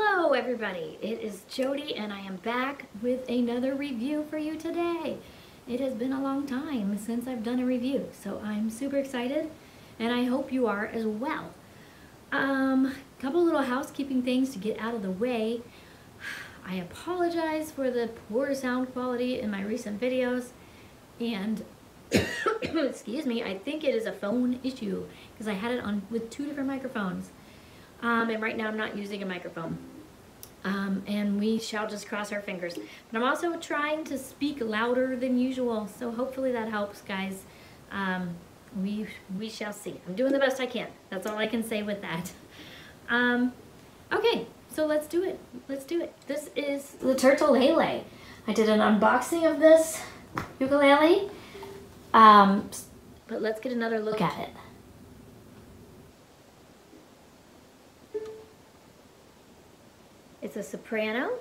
Hello everybody, it is Jody and I am back with another review for you today. It has been a long time since I've done a review, so I'm super excited and I hope you are as well. Couple little housekeeping things to get out of the way. I apologize for the poor sound quality in my recent videos and excuse me, I think it is a phone issue because I had it on with two different microphones. And right now I'm not using a microphone. And we shall just cross our fingers. But I'm also trying to speak louder than usual, so hopefully that helps, guys. We shall see. I'm doing the best I can. That's all I can say with that. Okay, so let's do it. Let's do it. This is the Turtulele. I did an unboxing of this ukulele. But let's get another look at it. It's a soprano,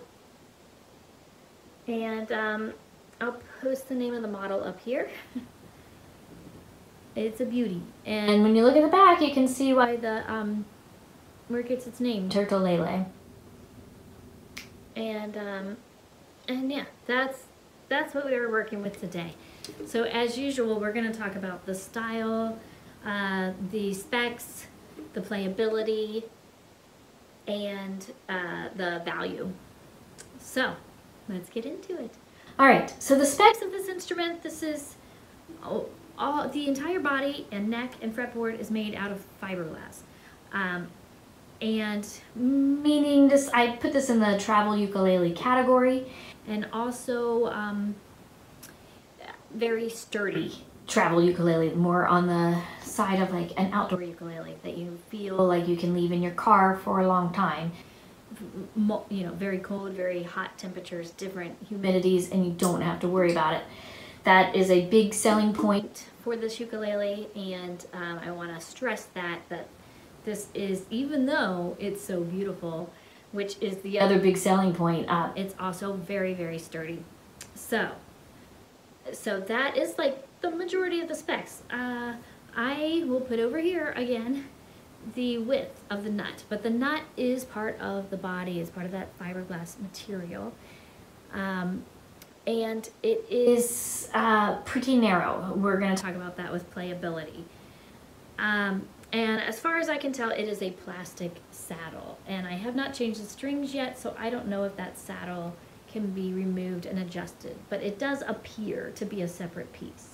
and I'll post the name of the model up here. It's a beauty, and when you look at the back, you can see why the where it gets its name, Turtulele. And yeah, that's what we were working with today. So as usual, we're going to talk about the style, the specs, the playability, and the value. So let's get into it. All right, so the specs of this instrument, this is the entire body and neck and fretboard is made out of fiberglass. And meaning this, I put this in the travel ukulele category, and also very sturdy travel ukulele, more on the side of like an outdoor ukulele that you feel like you can leave in your car for a long time. You know, very cold, very hot temperatures, different humidities, and you don't have to worry about it. That is a big selling point for this ukulele, and I want to stress that this is, even though it's so beautiful, which is the other big selling point, it's also very, very sturdy. So that is like the majority of the specs. I will put over here again the width of the nut, but the nut is part of the body, is part of that fiberglass material, and it is pretty narrow. We're going to talk about that with playability. And as far as I can tell, it is a plastic saddle, and I have not changed the strings yet, so I don't know if that saddle can be removed and adjusted, but it does appear to be a separate piece.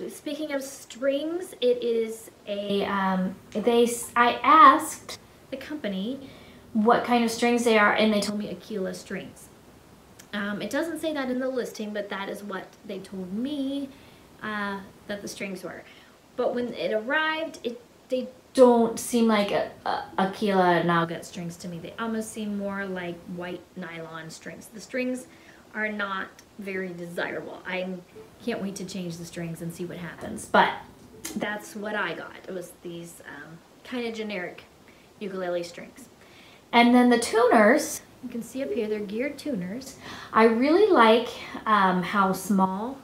Speaking of strings, it is a, I asked the company what kind of strings they are, and they told me Aquila strings. It doesn't say that in the listing, but that is what they told me that the strings were. But when it arrived, they don't seem like Aquila Naugut strings to me. They almost seem more like white nylon strings. The strings are not very desirable. I can't wait to change the strings and see what happens. But that's what I got. It was these kind of generic ukulele strings. And then the tuners, you can see up here, they're geared tuners. I really like how small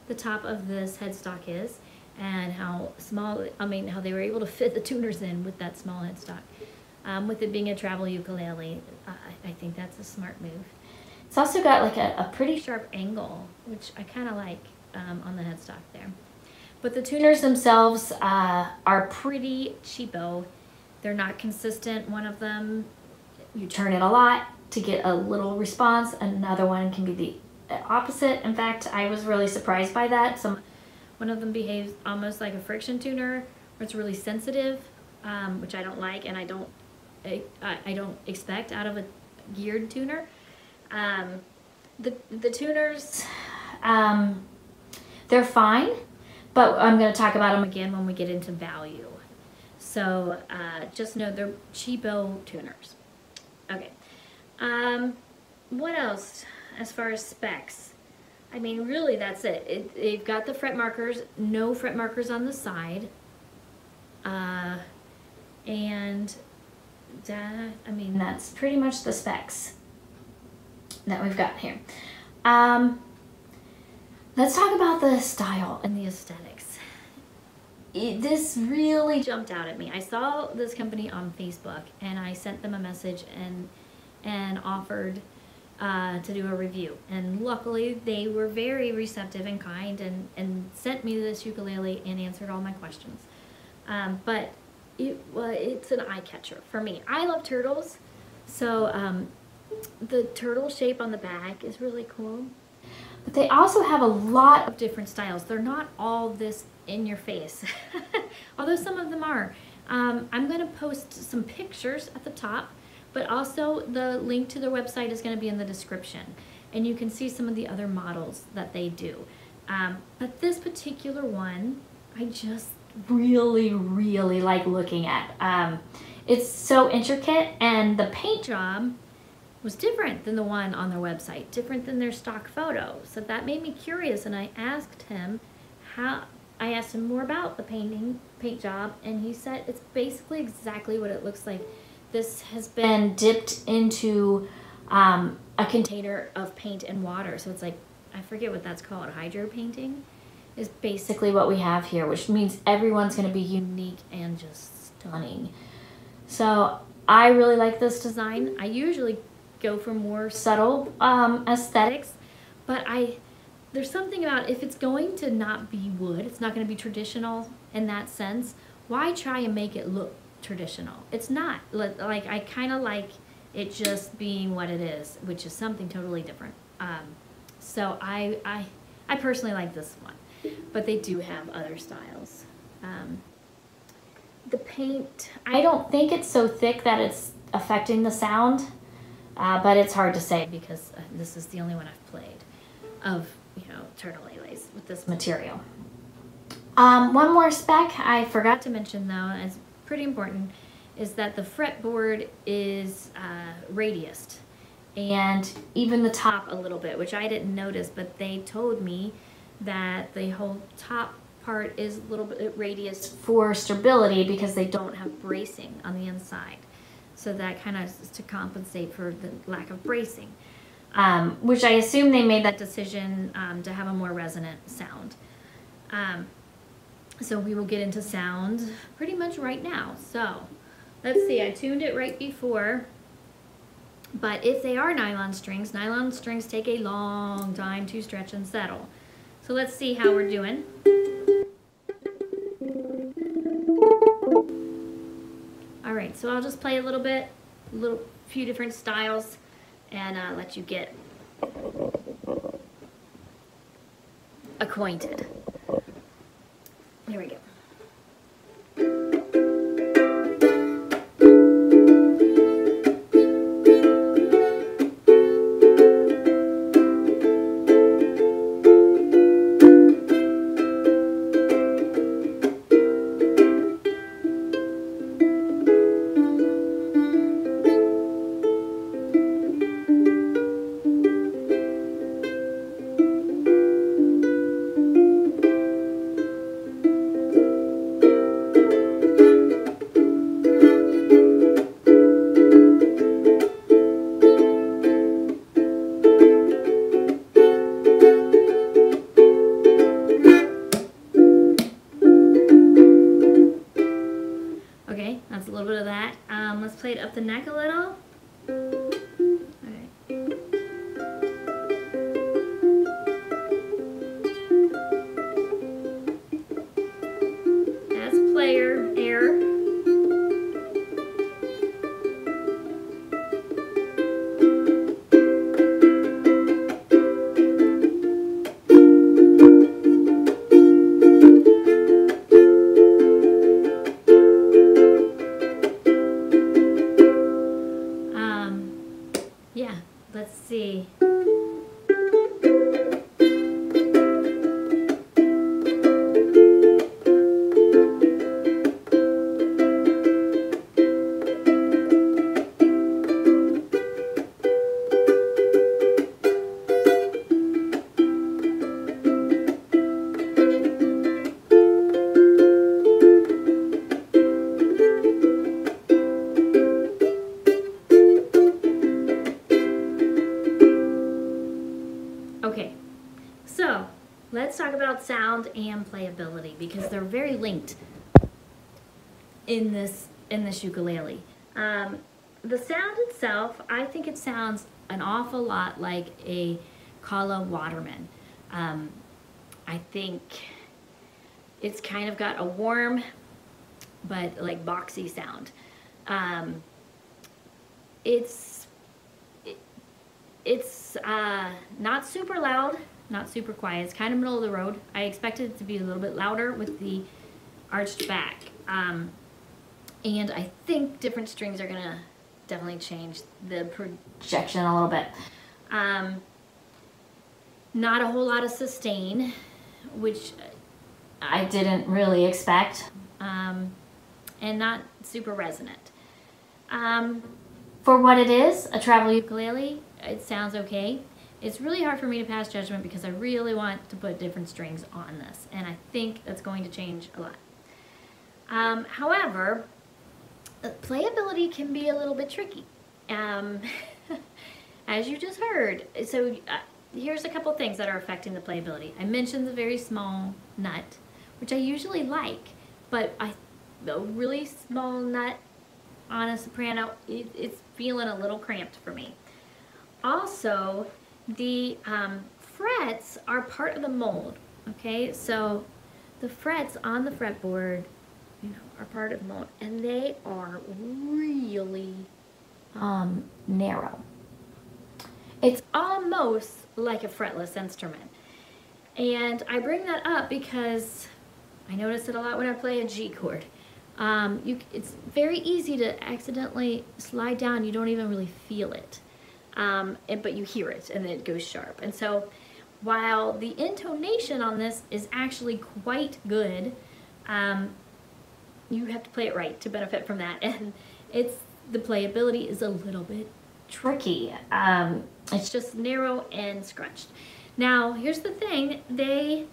the top of this headstock is, and how small, how they were able to fit the tuners in with that small headstock. With it being a travel ukulele, I think that's a smart move. It's also got like a pretty sharp angle, which I kind of like on the headstock there. But the tuners themselves are pretty cheapo. They're not consistent. One of them, you turn it a lot to get a little response. Another one can be the opposite. In fact, I was really surprised by that. One of them behaves almost like a friction tuner, where it's really sensitive, which I don't like, and I don't expect out of a geared tuner. The tuners, they're fine, but I'm going to talk about them again when we get into value. So just know they're cheapo tuners. Okay. What else as far as specs? I mean, really, that's it. They've got the fret markers, no fret markers on the side. And that, I mean, that's pretty much the specs that we've got here. Let's talk about the style and the aesthetics. this really jumped out at me. I saw this company on Facebook, and I sent them a message and offered to do a review. And luckily, they were very receptive and kind, and sent me this ukulele and answered all my questions. But it's an eye catcher for me. I love turtles, so the turtle shape on the back is really cool. But they also have a lot of different styles. They're not all this in your face, although some of them are. I'm going to post some pictures at the top, but also the link to their website is going to be in the description, and you can see some of the other models that they do. But this particular one, I just really like looking at. It's so intricate, and the paint job was different than the one on their website, different than their stock photo. So that made me curious, and I asked him more about the paint job, and he said it's basically exactly what it looks like. This has been dipped into a container of paint and water. So it's like, I forget what that's called, hydro painting is basically what we have here, which means everyone's gonna be unique and just stunning. So I really like this design. I usually go for more subtle aesthetics, but there's something about, if it's going to not be wood, it's not going to be traditional in that sense, why try and make it look traditional? It's not. Like, I kind of like it just being what it is, which is something totally different. So I personally like this one, but they do have other styles. The paint, I don't think it's so thick that it's affecting the sound. But it's hard to say because this is the only one I've played of, turtuleles with this material. One more spec I forgot to mention, though, is pretty important, is that the fretboard is radiused, and even the top a little bit, which I didn't notice, but they told me that the whole top part is a little bit radiused for stability because they don't have bracing on the inside. So that kind of is to compensate for the lack of bracing, which I assume they made that decision to have a more resonant sound. So we will get into sound pretty much right now. So let's see, I tuned it right before, but if they are nylon strings take a long time to stretch and settle. So let's see how we're doing. Alright, so I'll just play a little bit, few different styles, and let you get acquainted. Here we go. Okay, that's a little bit of that. Let's play it up the neck a little. Okay. That's player air. Yeah, let's see. Okay, so let's talk about sound and playability because they're very linked. in this ukulele. The sound itself, I think it sounds an awful lot like a Kala Waterman. I think it's kind of got a warm but like boxy sound. It's not super loud, not super quiet. It's kind of middle of the road. I expected it to be a little bit louder with the arched back. And I think different strings are gonna definitely change the projection a little bit. Not a whole lot of sustain, which I didn't really expect, and not super resonant. For what it is, a travel ukulele, it sounds okay. It's really hard for me to pass judgment because I really want to put different strings on this, and I think that's going to change a lot. However, playability can be a little bit tricky, as you just heard. So here's a couple things that are affecting the playability. I mentioned the very small nut, which I usually like, but a really small nut on a soprano, it's feeling a little cramped for me. Also, the frets are part of the mold, okay? So the frets on the fretboard, you know, are part of the mold, and they are really narrow. It's almost like a fretless instrument. And I bring that up because I notice it a lot when I play a G chord. It's very easy to accidentally slide down. You don't even really feel it. But you hear it, and then it goes sharp. And so while the intonation on this is actually quite good, you have to play it right to benefit from that. And the playability is a little bit tricky. It's just narrow and scrunched. Now, here's the thing. They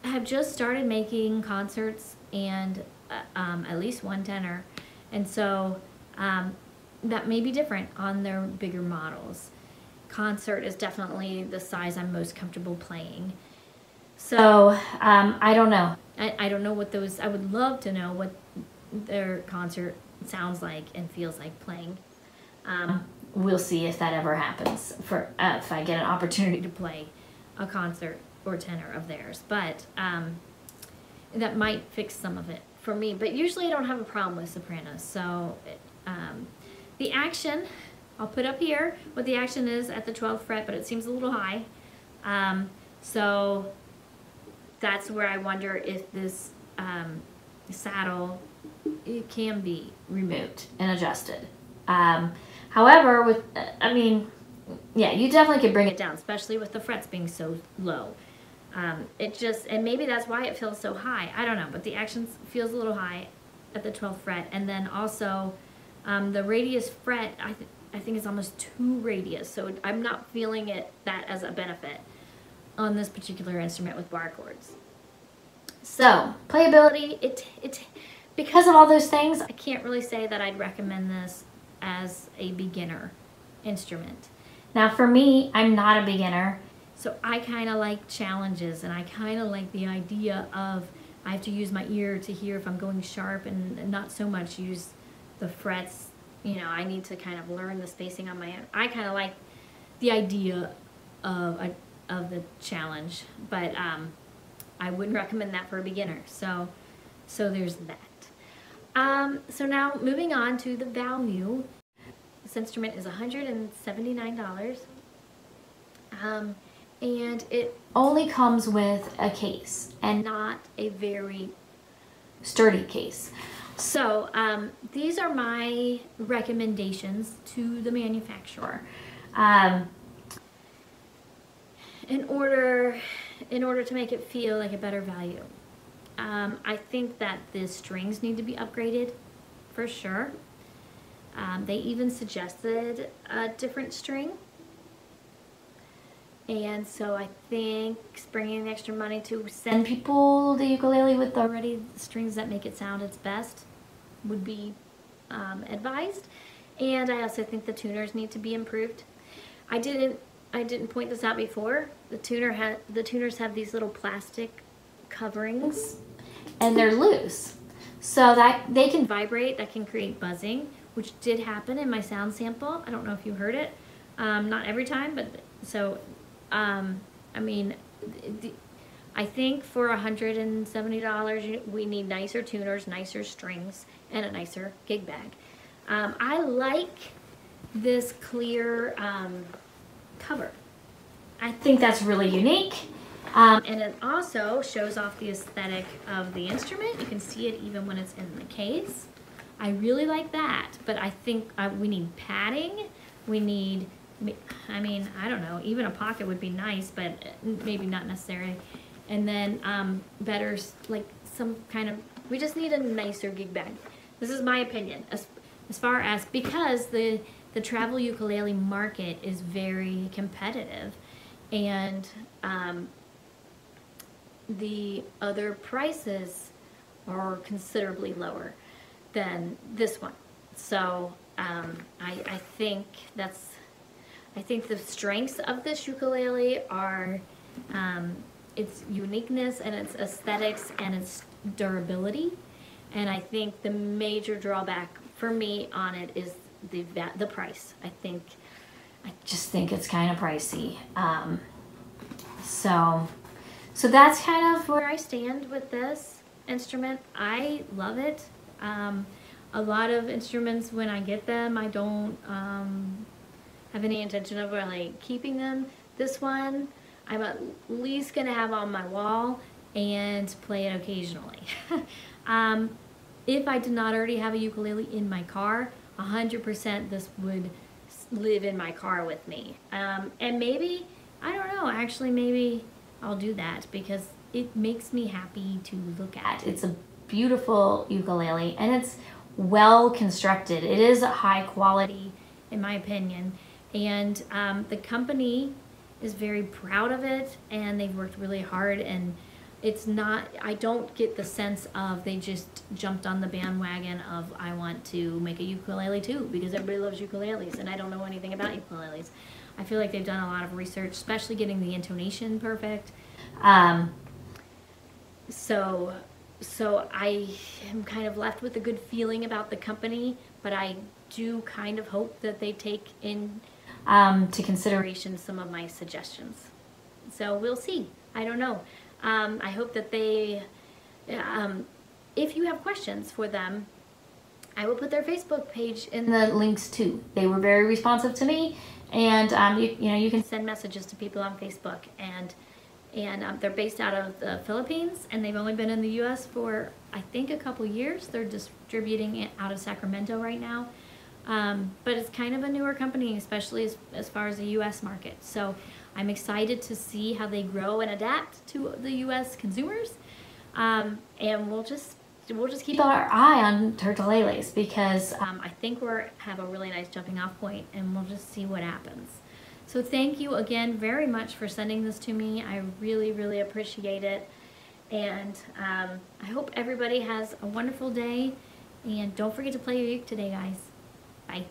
have just started making concerts and at least one tenor. And so that may be different on their bigger models. Concert is definitely the size I'm most comfortable playing. So I don't know. I don't know what those, I would love to know what their concert sounds like and feels like playing. We'll see if that ever happens, if I get an opportunity to play a concert or tenor of theirs. But that might fix some of it for me. But usually I don't have a problem with sopranos. So the action, I'll put up here what the action is at the 12th fret, but it seems a little high. So that's where I wonder if this saddle, it can be removed and adjusted. However, yeah, you definitely could bring it down, especially with the frets being so low. And maybe that's why it feels so high. I don't know, but the action feels a little high at the 12th fret. And then also the radius fret, I think it's almost 2 radius. So I'm not feeling that as a benefit on this particular instrument with bar chords. So playability, because of all those things, I can't really say that I'd recommend this as a beginner instrument. Now for me, I'm not a beginner, so I kind of like challenges, and I kind of like the idea of I have to use my ear to hear if I'm going sharp and not so much use the frets. You know, I need to kind of learn the spacing on my own. I kind of like the idea of the challenge, but I wouldn't recommend that for a beginner. So there's that. So now moving on to the value. This instrument is $179. And it only comes with a case and not a very sturdy case. So these are my recommendations to the manufacturer. In order to make it feel like a better value. I think that the strings need to be upgraded for sure. They even suggested a different string. And so I think spending the extra money to send people the ukulele with already strings that make it sound its best would be advised. And I also think the tuners need to be improved. I didn't point this out before. The tuners have these little plastic coverings, and they're loose. So that they can vibrate, that can create buzzing, which did happen in my sound sample. I don't know if you heard it. Not every time, but so, I mean, I think for $170, we need nicer tuners, nicer strings, and a nicer gig bag. I like this clear cover. I think that's really unique. And it also shows off the aesthetic of the instrument. You can see it even when it's in the case. I really like that, but I think we need padding. We need, I mean, I don't know, even a pocket would be nice, but maybe not necessary. And then better, like some kind of, we just need a nicer gig bag. This is my opinion, as far as, because the travel ukulele market is very competitive, and the other prices are considerably lower than this one. So I think the strengths of this ukulele are its uniqueness and its aesthetics and its durability. And I think the major drawback for me on it is the price. I just think it's kind of pricey. So that's kind of where I stand with this instrument. I love it. A lot of instruments, when I get them, I don't have any intention of really keeping them. This one, I'm at least gonna have on my wall and play it occasionally. If I did not already have a ukulele in my car, 100% this would live in my car with me. And maybe, I don't know, actually maybe I'll do that because it makes me happy to look at. It's a beautiful ukulele and it's well constructed. It is high quality in my opinion, and the company is very proud of it and they've worked really hard, and it's not, I don't get the sense of they just jumped on the bandwagon of I want to make a ukulele too because everybody loves ukuleles and I don't know anything about ukuleles. I feel like they've done a lot of research, especially getting the intonation perfect. So I am kind of left with a good feeling about the company, but I do kind of hope that they take in to consideration some of my suggestions. So we'll see. I don't know. I hope that they, if you have questions for them, I will put their Facebook page in the links too. They were very responsive to me, and you can send messages to people on Facebook, and they're based out of the Philippines, and they've only been in the U.S. for I think a couple years. They're distributing it out of Sacramento right now, but it's kind of a newer company, especially as far as the U.S. market. So I'm excited to see how they grow and adapt to the U.S. consumers, and we'll just keep our eye on Turtuleles because I think we have a really nice jumping off point, and we'll just see what happens. So thank you again very much for sending this to me. I really, really appreciate it, and I hope everybody has a wonderful day, and don't forget to play your uke today, guys. Bye.